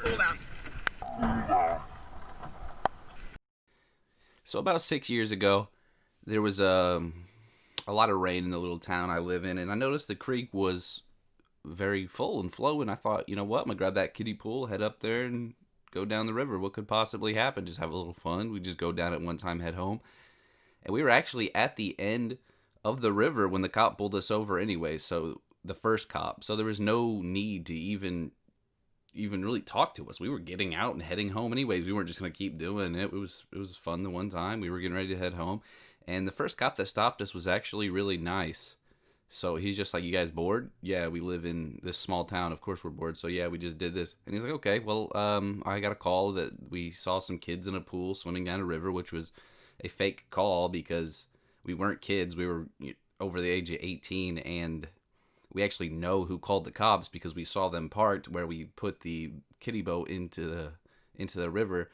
Cool down. So about 6 years ago, there was a lot of rain in the little town I live in, and I noticed the creek was very full and flowing. I thought, you know what, I'm gonna grab that kiddie pool, head up there, and go down the river. What could possibly happen? Just have a little fun. We just go down at one time, head home, and we were actually at the end of the river when the cop pulled us over anyway. So the first cop. So there was no need to even really talk to us. We were getting out and heading home anyways. We weren't just gonna keep doing it. It was fun the one time. We were getting ready to head home, and the first cop that stopped us was actually really nice. So he's just like, "You guys bored? Yeah, we live in this small town. Of course we're bored. So yeah, we just did this." And he's like, "Okay, well, I got a call that we saw some kids in a pool swimming down a river, which was a fake call because we weren't kids. We were over the age of 18, and we actually know who called the cops because we saw them parked where we put the kiddie boat into the river,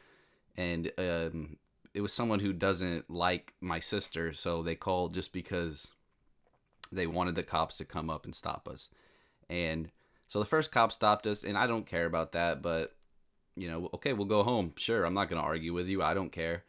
and it was someone who doesn't like my sister, so they called just because they wanted the cops to come up and stop us. And so the first cop stopped us, and I don't care about that, but okay, we'll go home. Sure, I'm not gonna argue with you. I don't care.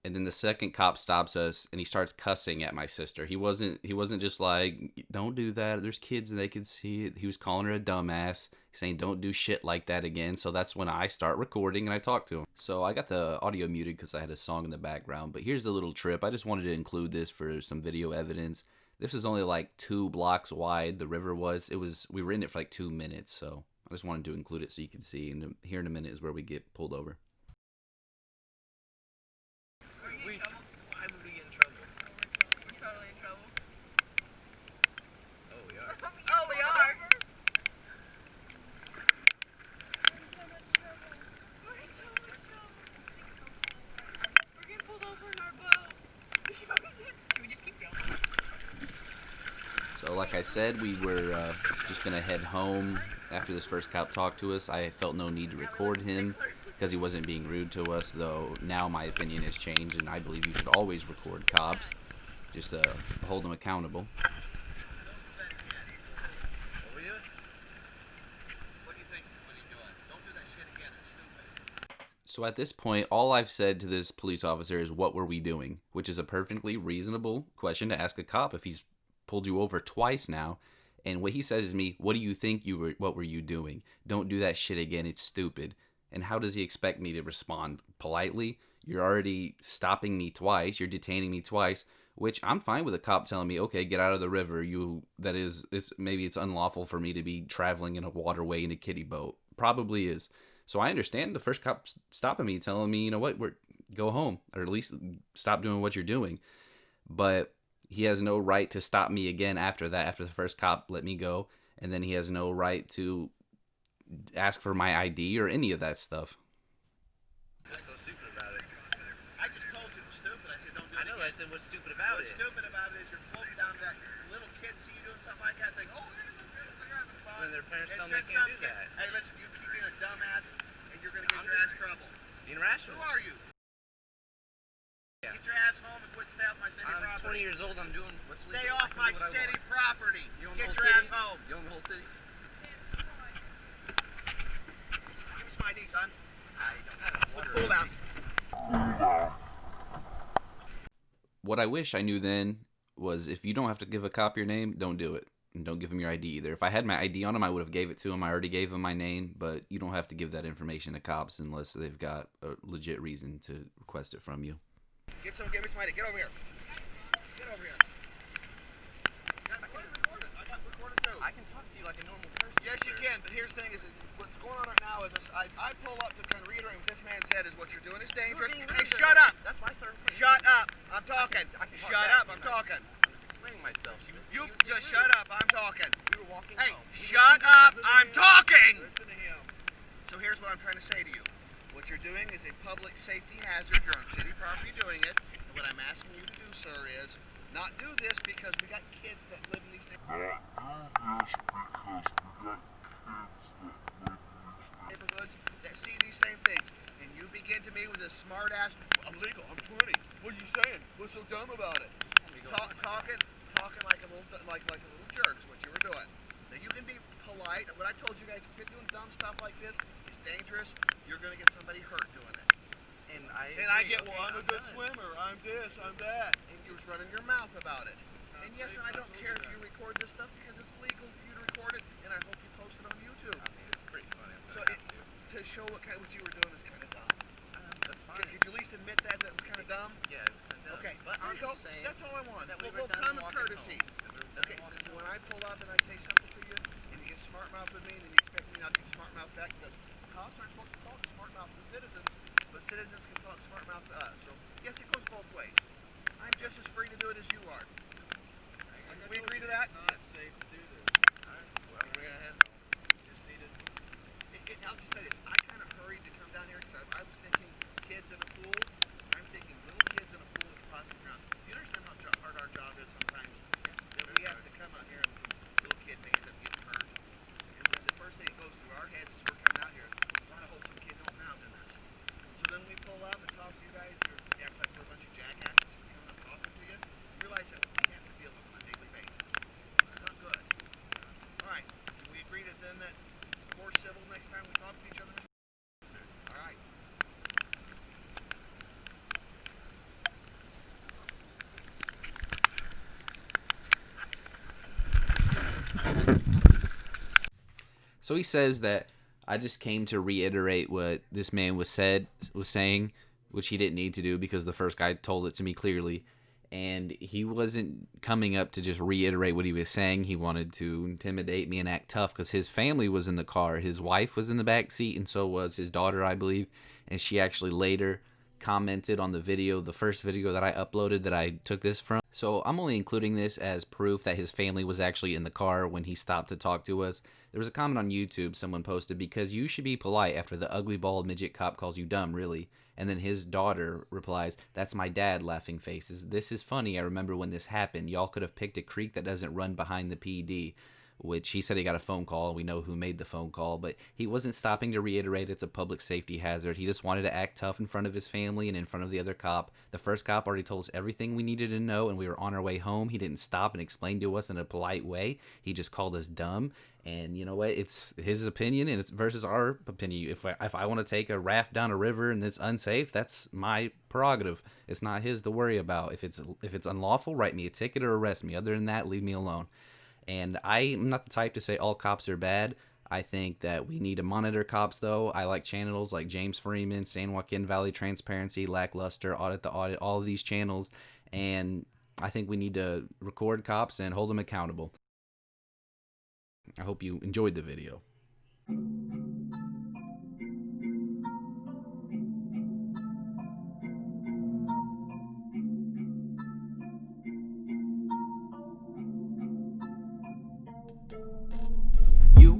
And then the second cop stops us, and he starts cussing at my sister. He wasn't just like, "Don't do that. There's kids and they can see it." He was calling her a dumbass, saying, "Don't do shit like that again." So that's when I start recording and I talk to him. So I got the audio muted because I had a song in the background. But here's the little trip. I just wanted to include this for some video evidence. This is only like 2 blocks wide. The river was. We were in it for like 2 minutes. So I just wanted to include it so you can see. And here in a minute is where we get pulled over. Why would we get in trouble? We're totally in trouble. Oh, we are. Oh, we are. We're in so much trouble. We're getting pulled over in our boat. Should we just keep going? So like I said, we were just going to head home after this first cop talked to us. I felt no need to record him because he wasn't being rude to us, though now my opinion has changed, and I believe you should always record cops, just to hold them accountable. What are we doing? What do you think? What are you doing? Don't do that shit again. It's stupid. So at this point, all I've said to this police officer is, "What were we doing?" Which is a perfectly reasonable question to ask a cop if he's pulled you over twice now. And what he says is to me, "What do you think what were you doing? Don't do that shit again. It's stupid." And how does he expect me to respond? Politely? You're already stopping me twice. You're detaining me twice, which I'm fine with a cop telling me, "Okay, get out of the river. Maybe it's unlawful for me to be traveling in a waterway in a kiddie boat." Probably is. So I understand the first cop stopping me, telling me, "You know what, go home, or at least stop doing what you're doing." But he has no right to stop me again after that, after the first cop let me go, and then he has no right to ask for my ID or any of that stuff. What's so stupid about it? I just told you it was stupid. I said don't do it. I know. I said what's stupid about it? What's stupid about it is you're floating down that little kid see you doing something like that. Think, oh, they're having fun. And their parents tell them they can't do that. Hey, listen, you keep being a dumbass, and you're gonna get your ass trouble. Being rational. Who are you? Yeah. Get your ass home and quit staying off my city property. I'm 20 years old. I'm doing what's legal. Stay off my city property. Get your ass home. You own the whole city. My ID, son. I don't have a water. Pull down. What I wish I knew then was, if you don't have to give a cop your name, don't do it. And don't give him your ID either. If I had my ID on him, I would have gave it to him. I already gave him my name, but you don't have to give that information to cops unless they've got a legit reason to request it from you. Give me some ID. Get over here. Get over here. I can talk to you like a normal person. Yes, you can, but here's the thing: what's going on right now is I pull up to kind of reiterate what this man said is what you're doing is dangerous. Hey, shut up! That's why I started. Shut up! I'm talking. Shut up! I'm talking. I'm just explaining myself. You just shut up! I'm talking. We were walking home. Hey, shut up! I'm talking. Listen to him. So here's what I'm trying to say to you. What you're doing is a public safety hazard. You're on city property doing it. And what I'm asking you to do, sir, is not do this because we got kids that live in these neighborhoods that see these same things. And you begin to me with this smart ass, "I'm legal, I'm 20. What are you saying? What's so dumb about it?" Talking like a little jerk is what you were doing. Now you can be polite. What I told you guys, quit doing dumb stuff like this. It's dangerous. You're going to get somebody hurt doing it. And I get, well, I'm a good swimmer. I'm this, I'm that. And you're running your mouth about it. And yes, and I don't care if you record this stuff because it's legal for you to record it, and I hope you post it on YouTube. I mean, it's pretty funny. So to show what you were doing is kind of dumb. That's fine. Could you at least admit that was kind of dumb? Yeah, it's kind of dumb. Okay, But I'm just saying that's all I want. that A we little were done common walking courtesy. home. Okay, so when I pull up and I say something to you, and you get smart mouth with me, and you expect me not to get smart mouth back, because cops aren't supposed to talk smart mouth to citizens, but citizens can talk smart mouth to us. So yes, it goes both ways. I'm just as free to do it as you are. We agree to that? It's not safe to do this. Alright, well, we're gonna head home. Just need to. I'll just tell you, I kind of hurried to come down here because I was thinking kids in a pool. I'm thinking little kids in a pool that could possibly drown. You understand how hard our job is sometimes? That we have to come out here and some little kid may end up getting hurt. And then the first thing that goes through our heads is we're coming out here, we want to hope some kid don't drown in this. So then we pull up and talk to you guys. You act like we're a bunch of jackasses for coming up talking to you. You realize that we have to deal with them on a daily basis. It's not good. All right. Can we agree that then that more civil next time we talk to each other? All right. So he says that I just came to reiterate what this man was saying, which he didn't need to do because the first guy told it to me clearly. And he wasn't coming up to just reiterate what he was saying. He wanted to intimidate me and act tough because his family was in the car. His wife was in the back seat, and so was his daughter, I believe. And she actually later commented on the video, the first video that I uploaded that I took this from. So I'm only including this as proof that his family was actually in the car when he stopped to talk to us. There was a comment on YouTube someone posted, because you should be polite after the ugly bald midget cop calls you dumb, really. And then his daughter replies, that's my dad, laughing faces. This is funny. I remember when this happened. Y'all could have picked a creek that doesn't run behind the PD. Which he said he got a phone call. We know who made the phone call, but he wasn't stopping to reiterate it's a public safety hazard. He just wanted to act tough in front of his family and in front of the other cop. The first cop already told us everything we needed to know, and we were on our way home. He didn't stop and explain to us in a polite way. He just called us dumb. And you know what? It's his opinion, and it's versus our opinion. If I want to take a raft down a river and it's unsafe, that's my prerogative. It's not his to worry about. If it's unlawful, write me a ticket or arrest me. Other than that, leave me alone. And I'm not the type to say all cops are bad. I think that we need to monitor cops, though. I like channels like James Freeman, San Joaquin Valley Transparency, Lackluster, Audit the Audit, all of these channels. And I think we need to record cops and hold them accountable. I hope you enjoyed the video.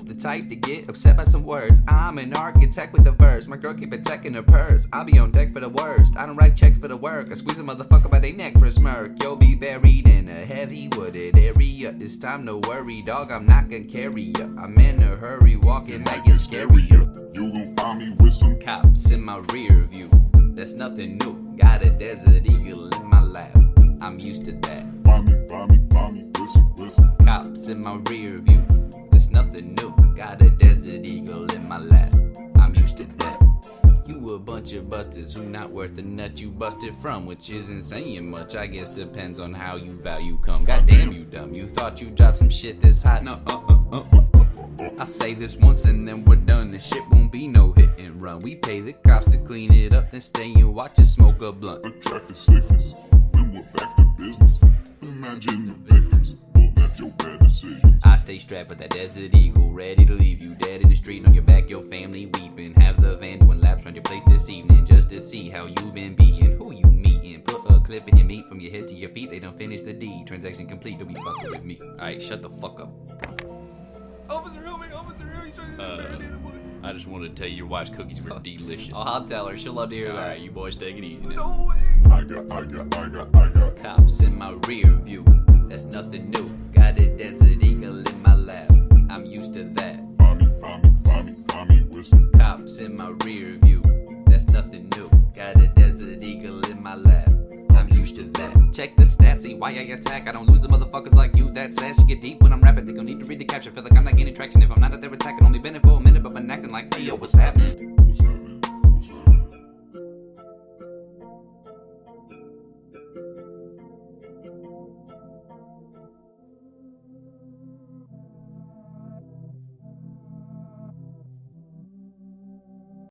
The type to get upset by some words. I'm an architect with a verse. My girl keep attacking her purse. I'll be on deck for the worst. I don't write checks for the work. I squeeze a motherfucker by their neck for a smirk. You'll be buried in a heavy wooded area. It's time to worry, dog. I'm not gonna carry ya. I'm in a hurry, walking like it's scarier. You gon' find me with some Cops in my rear view. That's nothing new. Got a desert eagle in my lap. I'm used to that. find me, listen. Cops in my rear view. That's nothing new. Got a desert eagle in my lap. I'm used to that. You a bunch of busters who not worth the nut you busted from, which isn't saying much. I guess depends on how you value come. Goddamn you dumb. You thought you dropped some shit this hot? No, I say this once and then we're done. This shit won't be no hit and run. We pay the cops to clean it up, then stay and watch us smoke a blunt. Attractive sickness, then we're back to business. Imagine the victims, well that's your bad decisions. I stay strapped with that desert eagle, ready to leave you dead in the street. On your back, your family weeping. Have the van doing laps around your place this evening, just to see how you been beaten. Who you meeting? Put a clip in your meat from your head to your feet. They done finished the deed. Transaction complete. Don't be fucking with me. Alright, shut the fuck up. Officer, help me! He's trying to bury the boy. I just wanted to tell you your wife's cookies were delicious. Oh, I'll tell her. She'll love to hear that. Alright, you boys take it easy now. No way! I got Cops in my rear view. That's nothing new. Got a desert eagle in my lap. I'm used to that. find me with some Cops in my rear view. That's nothing new. Got a desert eagle in my lap. I'm used to that. Check the stats, he why I attack. I don't lose the motherfuckers like you. That sass, you get deep when I'm rapping. They gon' need to read the caption. Feel like I'm not gaining traction if I'm not out there attacking. Only been it for a minute, but been acting like, hey yo, what's happening?